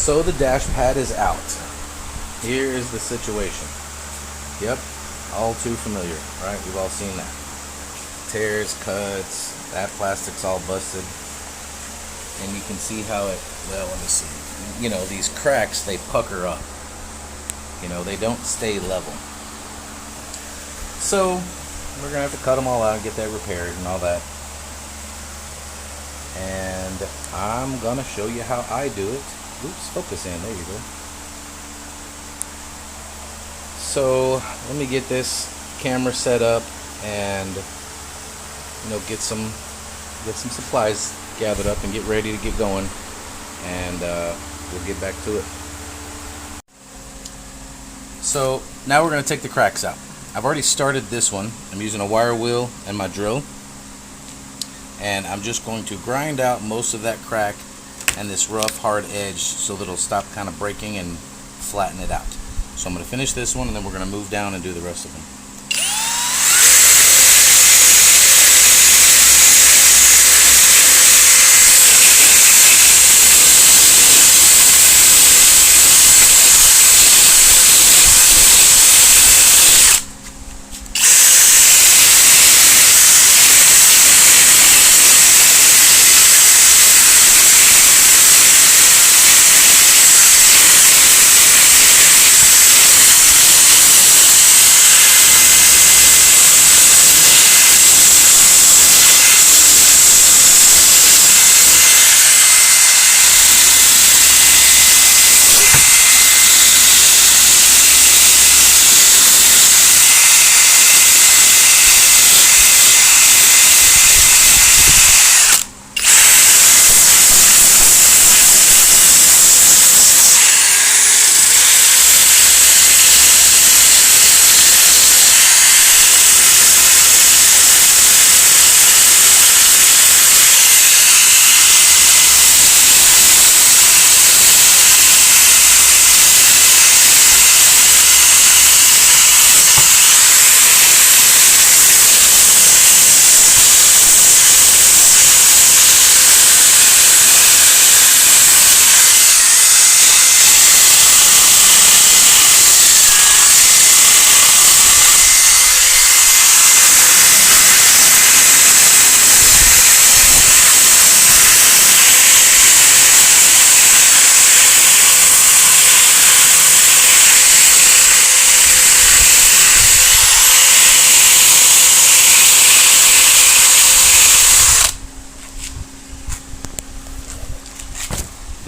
So the dash pad is out. Here is the situation. Yep, all too familiar, right? We've all seen that. Tears, cuts, that plastic's all busted. And you can see how it, well, let me see. You know, these cracks, they pucker up. You know, they don't stay level. So, we're going to have to cut them all out and get that repaired and all that. And I'm going to show you how I do it. Oops, focus in, there you go. So, let me get this camera set up and, you know, get some supplies gathered up and get ready to get going. And we'll get back to it. So, now we're going to take the cracks out. I've already started this one. I'm using a wire wheel and my drill. And I'm just going to grind out most of that crack and this rough, hard edge so that it'll stop kind of breaking and flatten it out. So I'm going to finish this one and then we're going to move down and do the rest of them.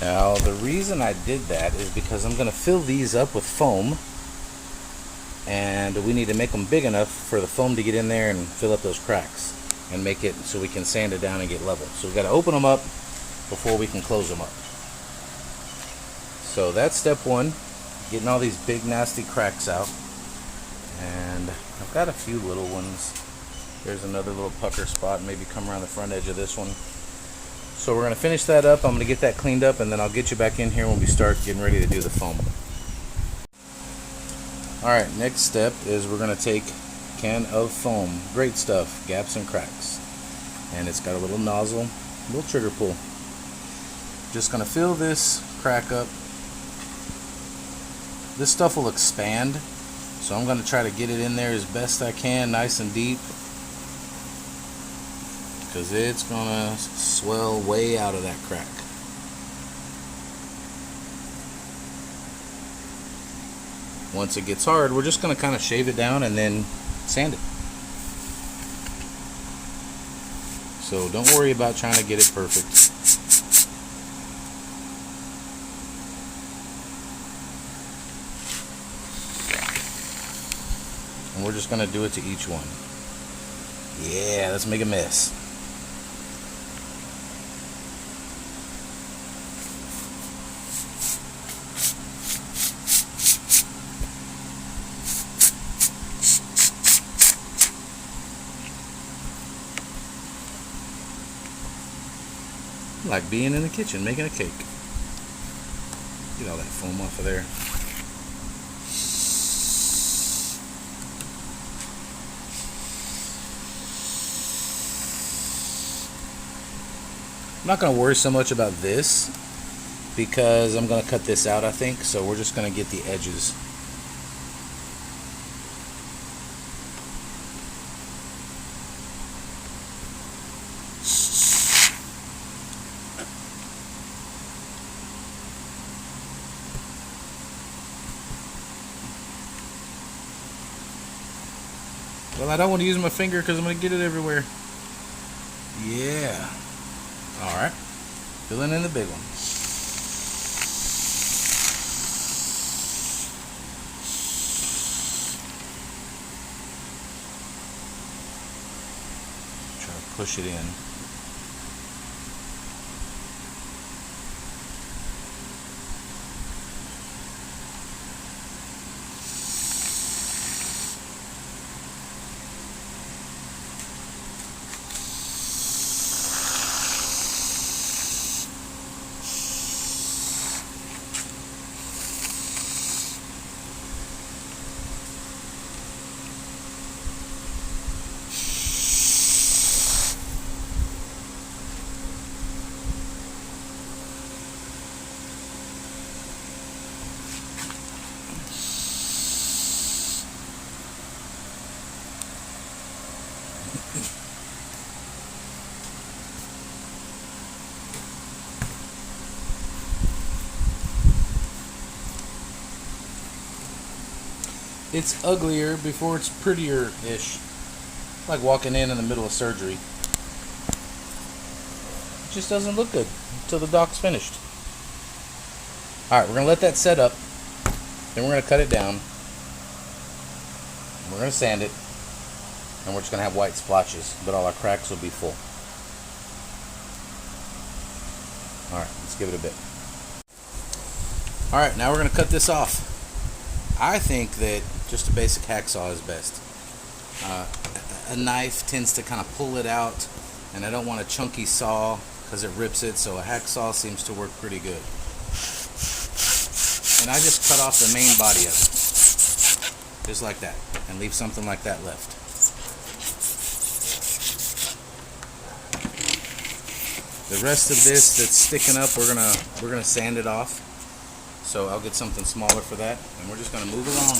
Now the reason I did that is because I'm going to fill these up with foam, and we need to make them big enough for the foam to get in there and fill up those cracks and make it so we can sand it down and get level. So we've got to open them up before we can close them up. So that's step one, getting all these big nasty cracks out. And I've got a few little ones. There's another little pucker spot, maybe come around the front edge of this one. So we're going to finish that up. I'm going to get that cleaned up and then I'll get you back in here when we start getting ready to do the foam. Alright, next step is we're going to take a can of foam. Great stuff, gaps and cracks. And it's got a little nozzle, a little trigger pull. Just going to fill this crack up. This stuff will expand, so I'm going to try to get it in there as best I can, nice and deep, because it's going to swell way out of that crack. Once it gets hard, we're just going to kind of shave it down and then sand it. So don't worry about trying to get it perfect. And we're just going to do it to each one. Yeah, let's make a mess. Like being in the kitchen making a cake. Get all that foam off of there. I'm not going to worry so much about this because I'm going to cut this out, I think. So we're just going to get the edges. Well, I don't want to use my finger because I'm going to get it everywhere. Yeah. Alright. Filling in the big one. Try to push it in. It's uglier before it's prettier-ish. Like walking in the middle of surgery. It just doesn't look good until the doc's finished. Alright, we're going to let that set up. Then we're going to cut it down. We're going to sand it. And we're just going to have white splotches. But all our cracks will be full. Alright, let's give it a bit. Alright, now we're going to cut this off. I think that just a basic hacksaw is best. A knife tends to kind of pull it out, and I don't want a chunky saw because it rips it, so a hacksaw seems to work pretty good. And I just cut off the main body of it, just like that, and leave something like that left. The rest of this that's sticking up, we're gonna sand it off. So I'll get something smaller for that, and we're just going to move along.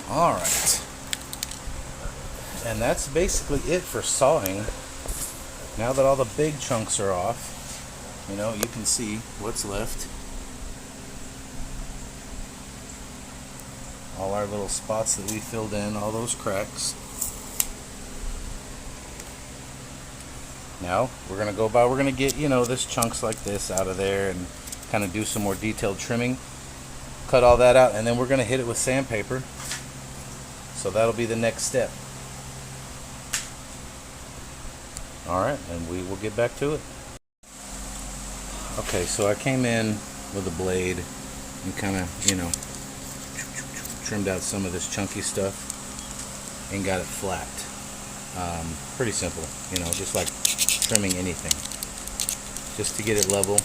Alright, and that's basically it for sawing. Now that all the big chunks are off, you know, you can see what's left. All our little spots that we filled in, all those cracks. Now we're going to go by, we're going to get, you know, this chunks like this out of there and kind of do some more detailed trimming. Cut all that out, and then we're going to hit it with sandpaper. So that'll be the next step. Alright, and we will get back to it. Okay, so I came in with a blade and kind of, you know, trimmed out some of this chunky stuff and got it flat. Pretty simple, you know, just like trimming anything. Just to get it level.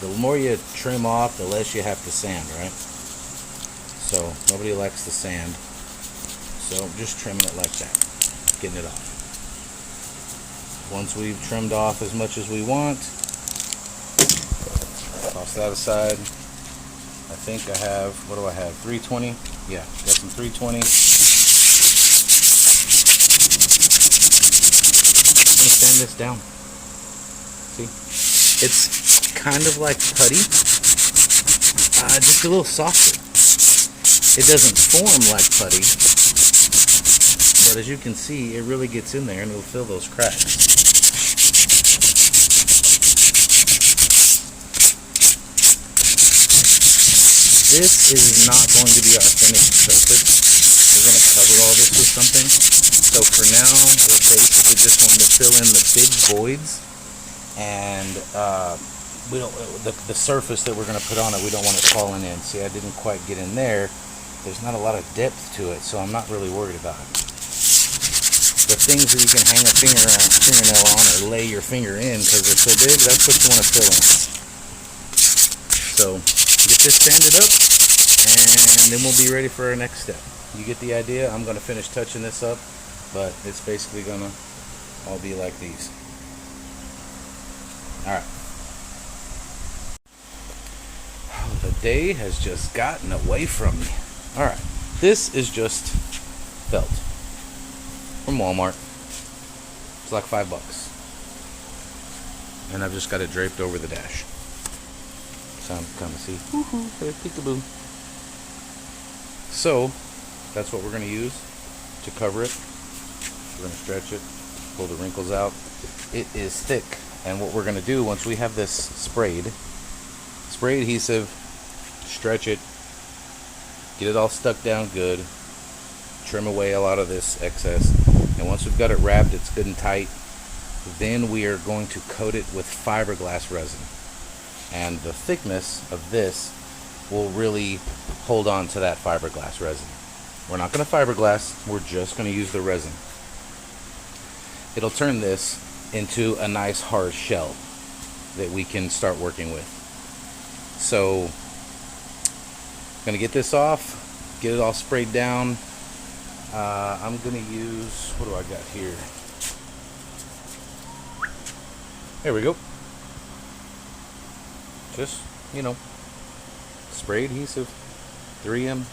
The more you trim off, the less you have to sand, right? So nobody likes to sand. So just trimming it like that, getting it off. Once we've trimmed off as much as we want, toss that aside. I think I have, what do I have, 320? Yeah, got some 320. I'm going to sand this down. See? It's kind of like putty, just a little softer. It doesn't form like putty. But as you can see, it really gets in there and it'll fill those cracks. This is not going to be our finished surface. this was something. So for now, we're basically just wanting to fill in the big voids, and we don't the surface that we're going to put on it, we don't want it falling in. See, I didn't quite get in there. There's not a lot of depth to it, so I'm not really worried about it. The things that you can hang a fingernail on or lay your finger in because they're so big, that's what you want to fill in. So get this sanded up, and then we'll be ready for our next step. You get the idea? I'm going to finish touching this up, but it's basically going to all be like these. Alright. Oh, the day has just gotten away from me. Alright. This is just felt from Walmart. It's like $5. And I've just got it draped over the dash. So I'm kind of see. Woohoo! Peekaboo. So, that's what we're going to use to cover it. We're going to stretch it, pull the wrinkles out. It is thick. And what we're going to do once we have this spray adhesive, stretch it, get it all stuck down good, trim away a lot of this excess, and once we've got it wrapped, it's good and tight, then we are going to coat it with fiberglass resin. And the thickness of this will really hold on to that fiberglass resin. We're not going to fiberglass, we're just going to use the resin. It'll turn this into a nice hard shell that we can start working with. So, I'm going to get this off, get it all sprayed down. I'm going to use, what do I got here? There we go. Just, spray adhesive, 3M.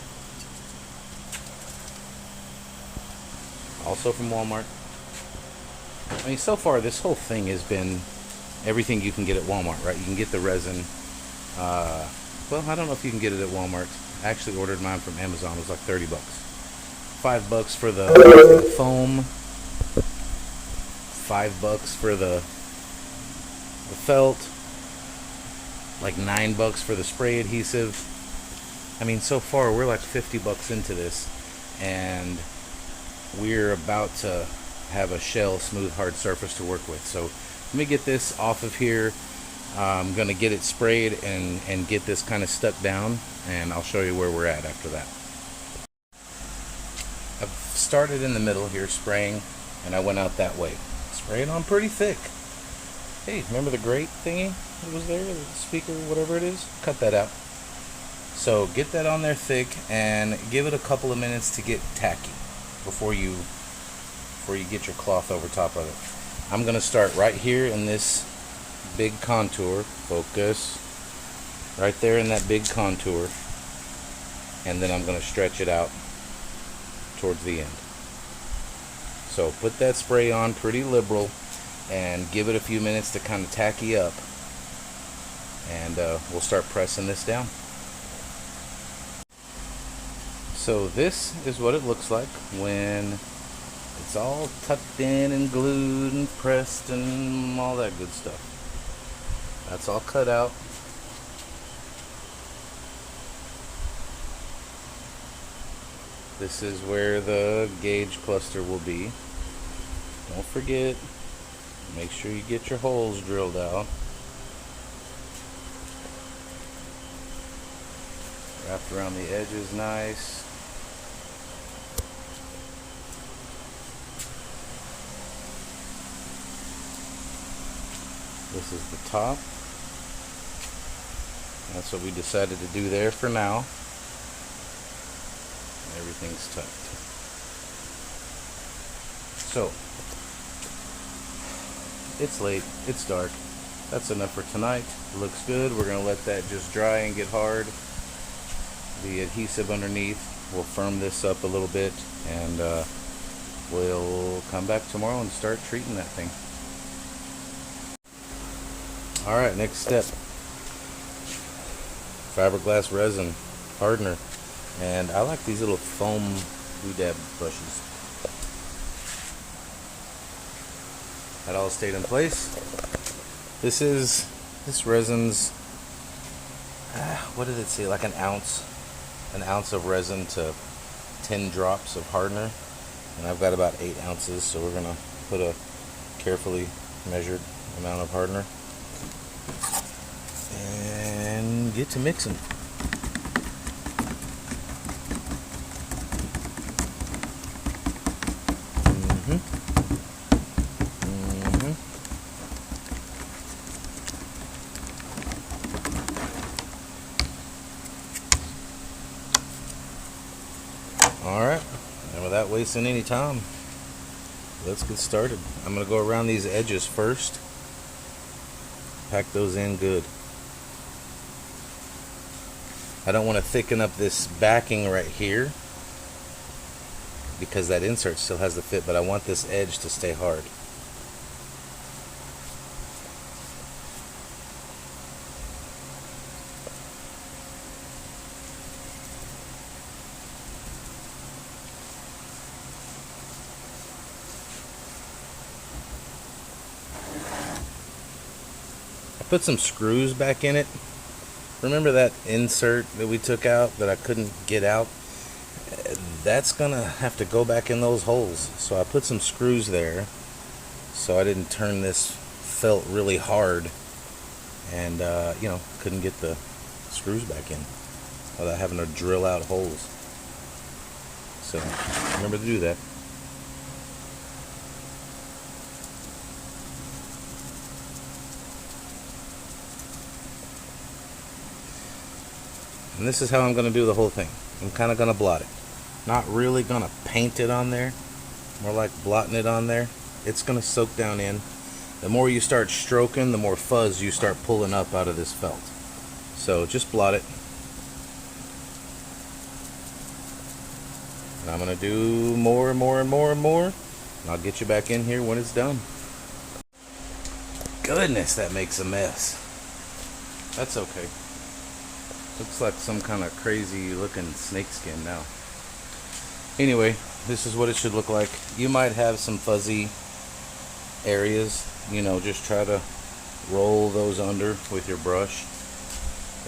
Also from Walmart. I mean, so far this whole thing has been everything you can get at Walmart, right? You can get the resin. Well, I don't know if you can get it at Walmart. I actually ordered mine from Amazon. It was like $30. $5 for the foam. $5 for the felt. Like $9 for the spray adhesive. I mean, so far we're like $50 into this, and we're about to have a shell, smooth, hard surface to work with. So let me get this off of here. I'm going to get it sprayed and get this kind of stuck down, and I'll show you where we're at after that. I've started in the middle here spraying, and I went out that way. Spray it on pretty thick. Hey, remember the grate thingy that was there, the speaker, whatever it is? Cut that out. So get that on there thick and give it a couple of minutes to get tacky before you get your cloth over top of it. I'm going to start right here in this big contour. Focus. Right there in that big contour. And then I'm going to stretch it out towards the end. So put that spray on pretty liberal and give it a few minutes to kind of tacky up. And we'll start pressing this down. So this is what it looks like when it's all tucked in and glued and pressed and all that good stuff. That's all cut out. This is where the gauge cluster will be. Don't forget, make sure you get your holes drilled out. Wrapped around the edges nice. This is the top. That's what we decided to do there for now. Everything's tucked. So, it's late, it's dark. That's enough for tonight. It looks good. We're going to let that just dry and get hard. The adhesive underneath will firm this up a little bit, and we'll come back tomorrow and start treating that thing. Alright, next step. Fiberglass resin hardener. And I like these little foam doodad brushes. That all stayed in place. This resin's, what did it say? Like an ounce of resin to 10 drops of hardener. and I've got about 8 ounces, so we're gonna put a carefully measured amount of hardener and get to mixing. Alright, and without wasting any time, let's get started. I'm going to go around these edges first. Pack those in good. I don't want to thicken up this backing right here because that insert still has the fit, but I want this edge to stay hard. Put some screws back in it. Remember that insert that we took out that I couldn't get out? That's gonna have to go back in those holes. So I put some screws there so I didn't turn this felt really hard and couldn't get the screws back in without having to drill out holes. So remember to do that. And this is how I'm going to do the whole thing. I'm kind of going to blot it. Not really going to paint it on there. More like blotting it on there. It's going to soak down in. The more you start stroking, the more fuzz you start pulling up out of this felt. So just blot it. And I'm going to do more and more and more and more. And I'll get you back in here when it's done. Goodness, that makes a mess. That's okay. Looks like some kind of crazy looking snakeskin now. Anyway, this is what it should look like. You might have some fuzzy areas, just try to roll those under with your brush.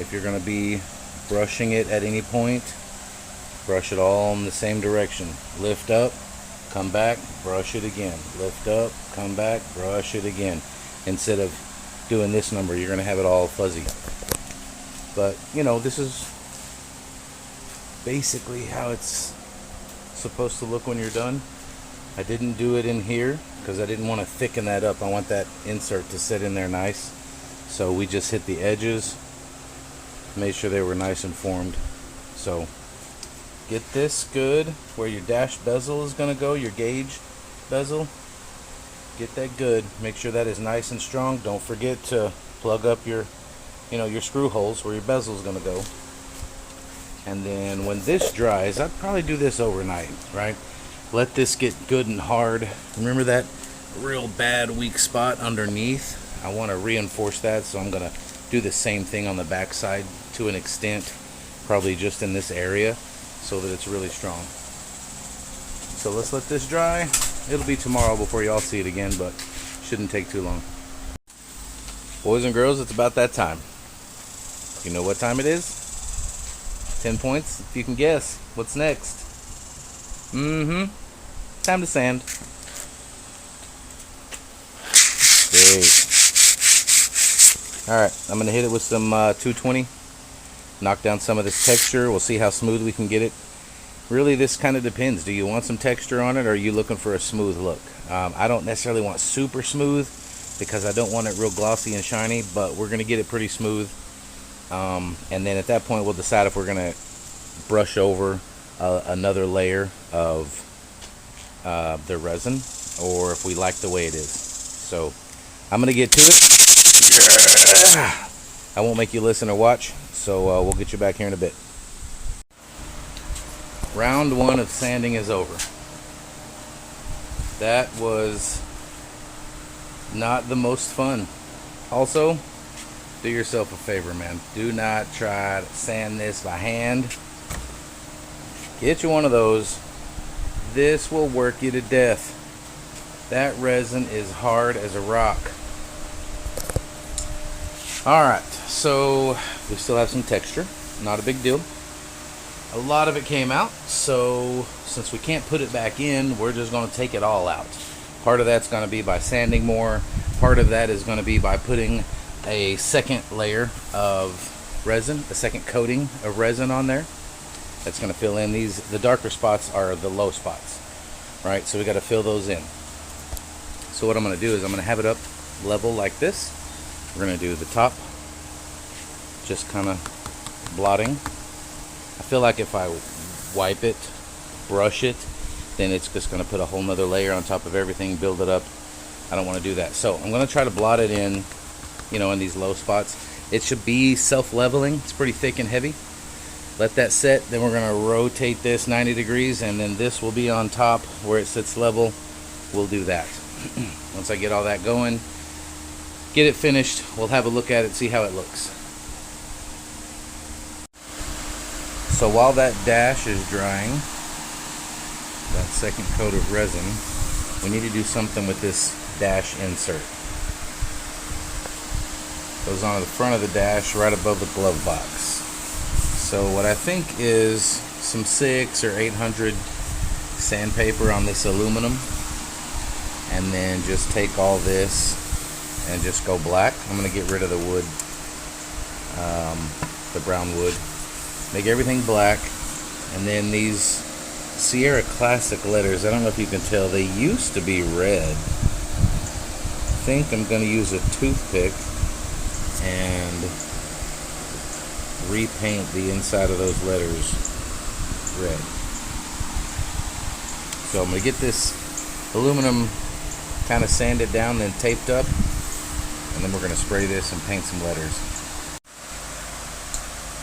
If you're going to be brushing it at any point, brush it all in the same direction. Lift up, come back, brush it again. Lift up, come back, brush it again. Instead of doing this number, you're going to have it all fuzzy. But, this is basically how it's supposed to look when you're done. I didn't do it in here because I didn't want to thicken that up. I want that insert to sit in there nice. So we just hit the edges, made sure they were nice and formed. So get this good where your dash bezel is going to go, your gauge bezel. Get that good. Make sure that is nice and strong. Don't forget to plug up your screw holes where your bezel is going to go. And then when this dries, I'd probably do this overnight, right? Let this get good and hard. Remember that real bad weak spot underneath? I want to reinforce that, so I'm going to do the same thing on the back side to an extent, probably just in this area, so that it's really strong. So let's let this dry. It'll be tomorrow before y'all see it again, but shouldn't take too long. Boys and girls, it's about that time. You know what time it is? 10 points, if you can guess. What's next? Time to sand. Great. Alright, I'm going to hit it with some 220. Knock down some of this texture. We'll see how smooth we can get it. Really, this kind of depends. Do you want some texture on it, or are you looking for a smooth look? I don't necessarily want super smooth because I don't want it real glossy and shiny, but we're going to get it pretty smooth. And then at that point, we'll decide if we're going to brush over another layer of the resin, or if we like the way it is. So I'm going to get to it. Yeah. I won't make you listen or watch, so we'll get you back here in a bit. Round 1 of sanding is over. That was not the most fun. Also, do yourself a favor, man. Do not try to sand this by hand. Get you one of those. This will work you to death. That resin is hard as a rock. Alright, so we still have some texture. Not a big deal. a lot of it came out, so since we can't put it back in, we're just going to take it all out. Part of that's going to be by sanding more. Part of that is going to be by putting a second layer of resin, a second coating of resin on there. That's going to fill in these. The darker spots are the low spots, right? So we got to fill those in. So what I'm going to do is I'm going to have it up level like this. We're going to do the top, just kind of blotting. I feel like if I wipe it, brush it, then it's just going to put a whole nother layer on top of everything, build it up. I don't want to do that. So I'm going to try to blot it in, you know, in these low spots. It should be self-leveling. It's pretty thick and heavy. Let that set. Then we're going to rotate this 90 degrees, and then this will be on top where it sits level. We'll do that. Once I get all that going, get it finished, we'll have a look at it, see how it looks. So while that dash is drying, that second coat of resin, we need to do something with this dash insert. Goes on the front of the dash right above the glove box. So what I think is some 600 or 800 sandpaper on this aluminum, and then just take all this and just go black. I'm going to get rid of the wood, the brown wood. Make everything black, and then these Sierra Classic letters, I don't know if you can tell, they used to be red. I think I'm going to use a toothpick and repaint the inside of those letters red. So I'm going to get this aluminum kind of sanded down, then taped up, and then we're going to spray this and paint some letters.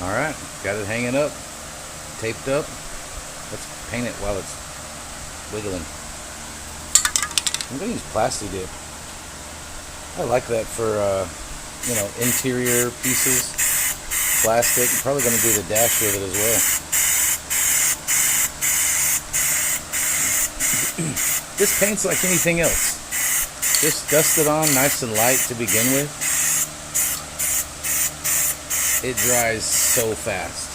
Alright, got it hanging up, taped up. Let's paint it while it's wiggling. I'm going to use Plasti Dip. I like that for, you know, interior pieces. Plastic. I'm probably going to do the dash with it as well. This paint's like anything else. Just dust it on nice and light to begin with. It dries so fast.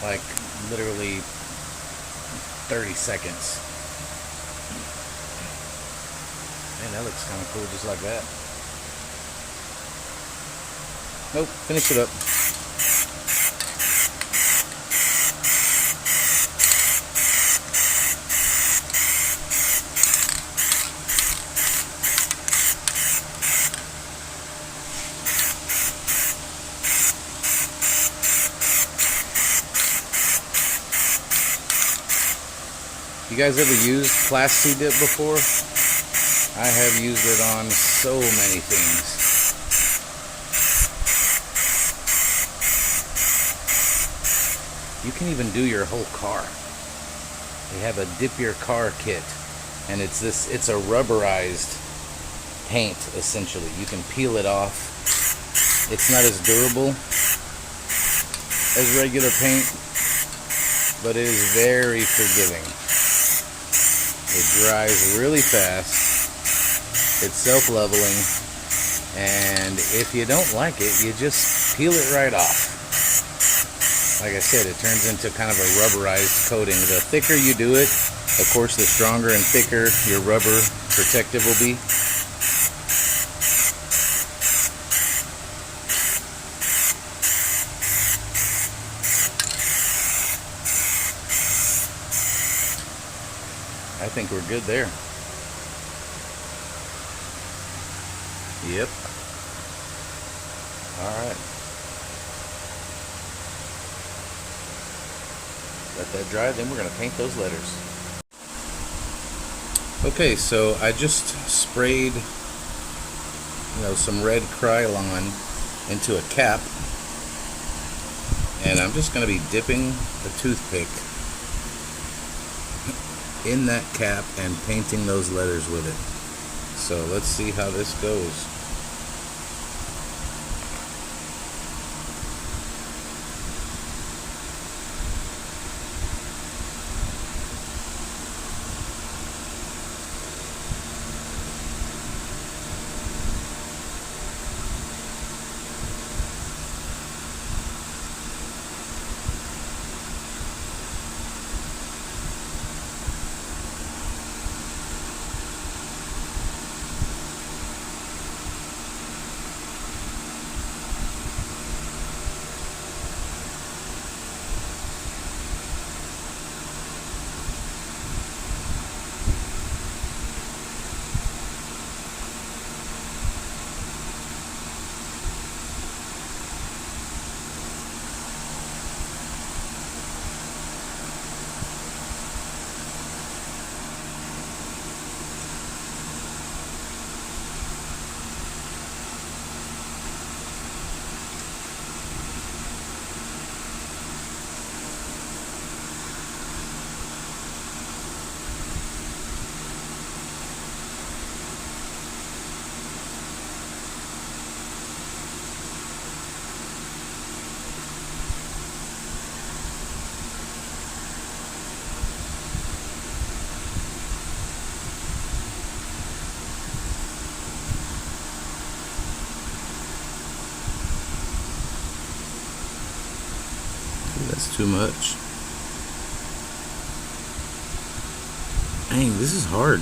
Like literally 30 seconds. Man, that looks kind of cool just like that. Nope, finish it up. You guys ever used Plasti Dip before? I have used it on so many things. You can even do your whole car. They have a dip your car kit, and it's a rubberized paint essentially. You can peel it off. It's not as durable as regular paint, but it is very forgiving. It dries really fast. It's self-leveling, and if you don't like it, you just peel it right off. Like I said, it turns into kind of a rubberized coating. The thicker you do it, of course, the stronger and thicker your rubber protective will be. I think we're good there. Yep. Alright. Let that dry, then we're going to paint those letters. Okay, so I just sprayed, some red Krylon into a cap, and I'm just going to be dipping a toothpick in that cap and painting those letters with it. So let's see how this goes. That's too much. Dang, this is hard.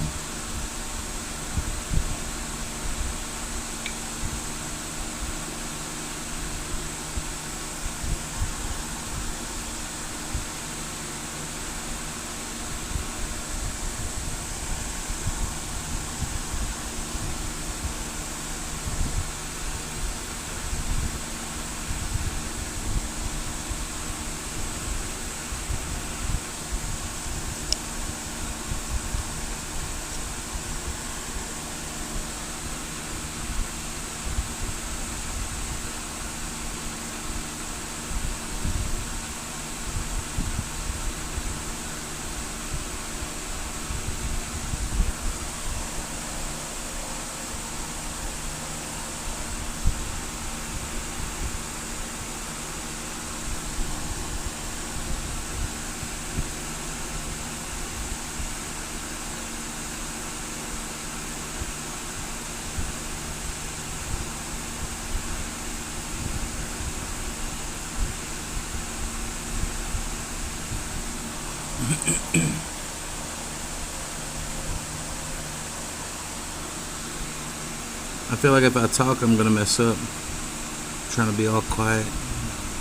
I feel like if I talk, I'm gonna mess up. I'm trying to be all quiet,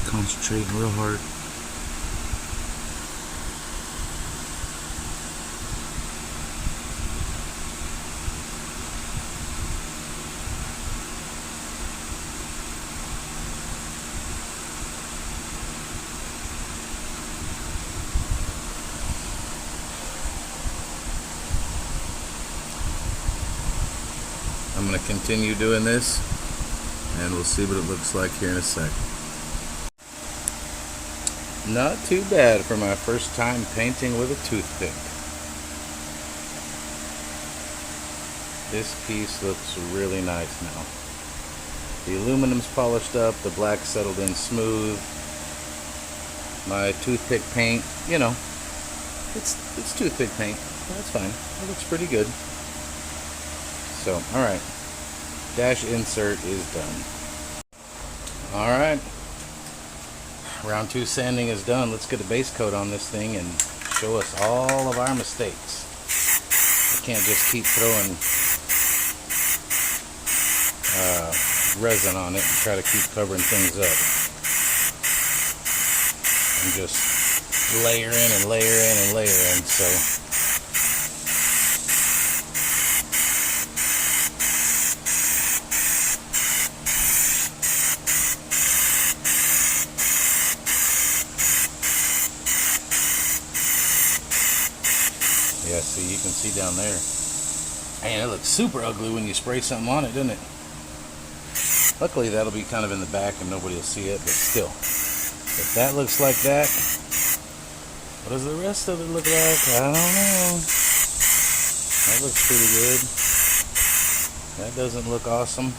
concentrating real hard. I'm going to continue doing this, and we'll see what it looks like here in a sec. Not too bad for my first time painting with a toothpick. This piece looks really nice now. The aluminum's polished up, the black settled in smooth. My toothpick paint, you know, it's toothpick paint. That's fine. It looks pretty good. So, alright, dash insert is done. Alright, round 2 sanding is done. Let's get a base coat on this thing and show us all of our mistakes. I can't just keep throwing resin on it and try to keep covering things up. I'm just layering and layering and layering, so yeah, see, you can see down there. Man, it looks super ugly when you spray something on it, doesn't it? Luckily, that'll be kind of in the back and nobody will see it, but still. If that looks like that, what does the rest of it look like? I don't know. That looks pretty good. That doesn't look awesome.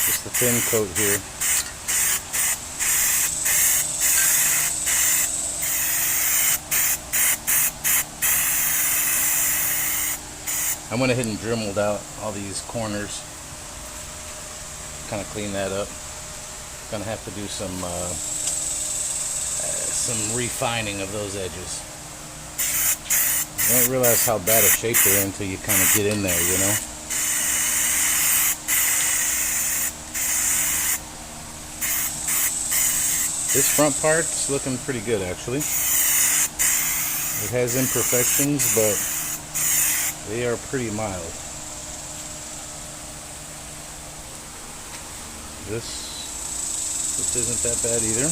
Just a thin coat here. I went ahead and dremeled out all these corners, kind of clean that up. Gonna have to do some refining of those edges. You don't realize how bad a shape they're in until you kind of get in there, you know. This front part's looking pretty good, actually. It has imperfections, but they are pretty mild. This isn't that bad either.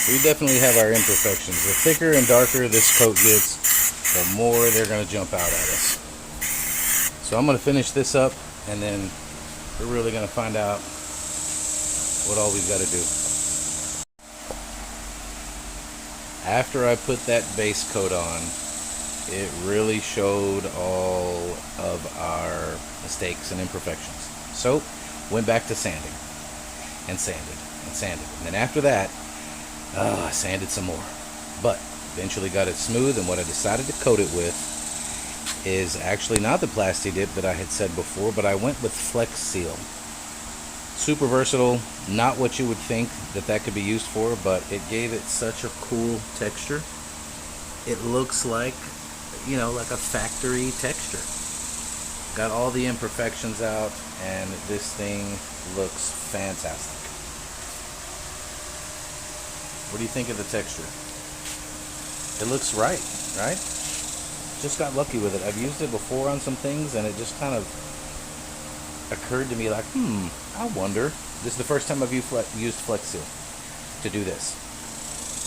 We definitely have our imperfections. The thicker and darker this coat gets, the more they're going to jump out at us. So I'm going to finish this up, and then we're really going to find out what all we've got to do. After I put that base coat on, it really showed all of our mistakes and imperfections. So, went back to sanding, and sanded, and sanded. And then after that, I sanded some more. But, eventually got it smooth, and what I decided to coat it with is actually not the Plasti Dip that I had said before, but I went with Flex Seal. Super versatile, not what you would think that could be used for, but it gave it such a cool texture. It looks like, like a factory texture. Got all the imperfections out, and this thing looks fantastic. What do you think of the texture? It looks right? Just got lucky with it. I've used it before on some things, and it just kind of occurred to me like, I wonder. This is the first time I've used Flex Seal to do this.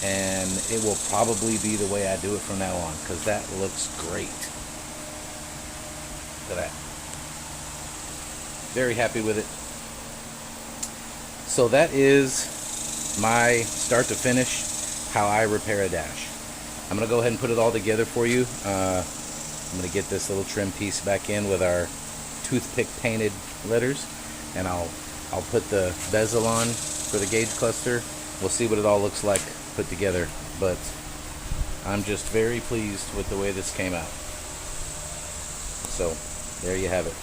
And it will probably be the way I do it from now on, because that looks great. Look at that. Very happy with it. So that is my start to finish, how I repair a dash. I'm going to go ahead and put it all together for you. I'm going to get this little trim piece back in with our toothpick painted letters, and I'll put the bezel on for the gauge cluster. We'll see what it all looks like put together, but I'm just very pleased with the way this came out. So there you have it.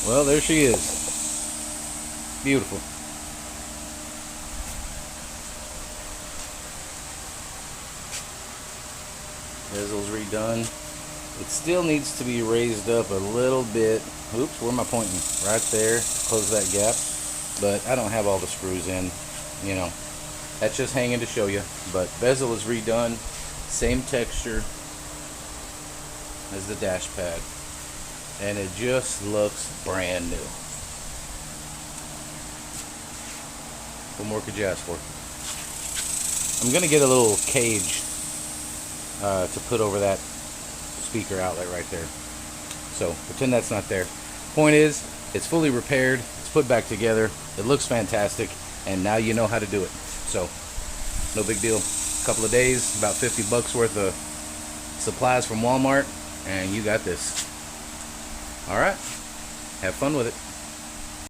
Well, there she is. Beautiful. Bezel's redone. It still needs to be raised up a little bit. Oops, where am I pointing? Right there. Close that gap. But I don't have all the screws in. That's just hanging to show you. But bezel is redone. Same texture as the dash pad. And it just looks brand new. What more could you ask for? I'm going to get a little cage to put over that speaker outlet right there. So pretend that's not there. Point is, it's fully repaired, it's put back together, it looks fantastic, and now you know how to do it. So no big deal. A couple of days, about $50 worth of supplies from Walmart, and you got this. All right, have fun with it.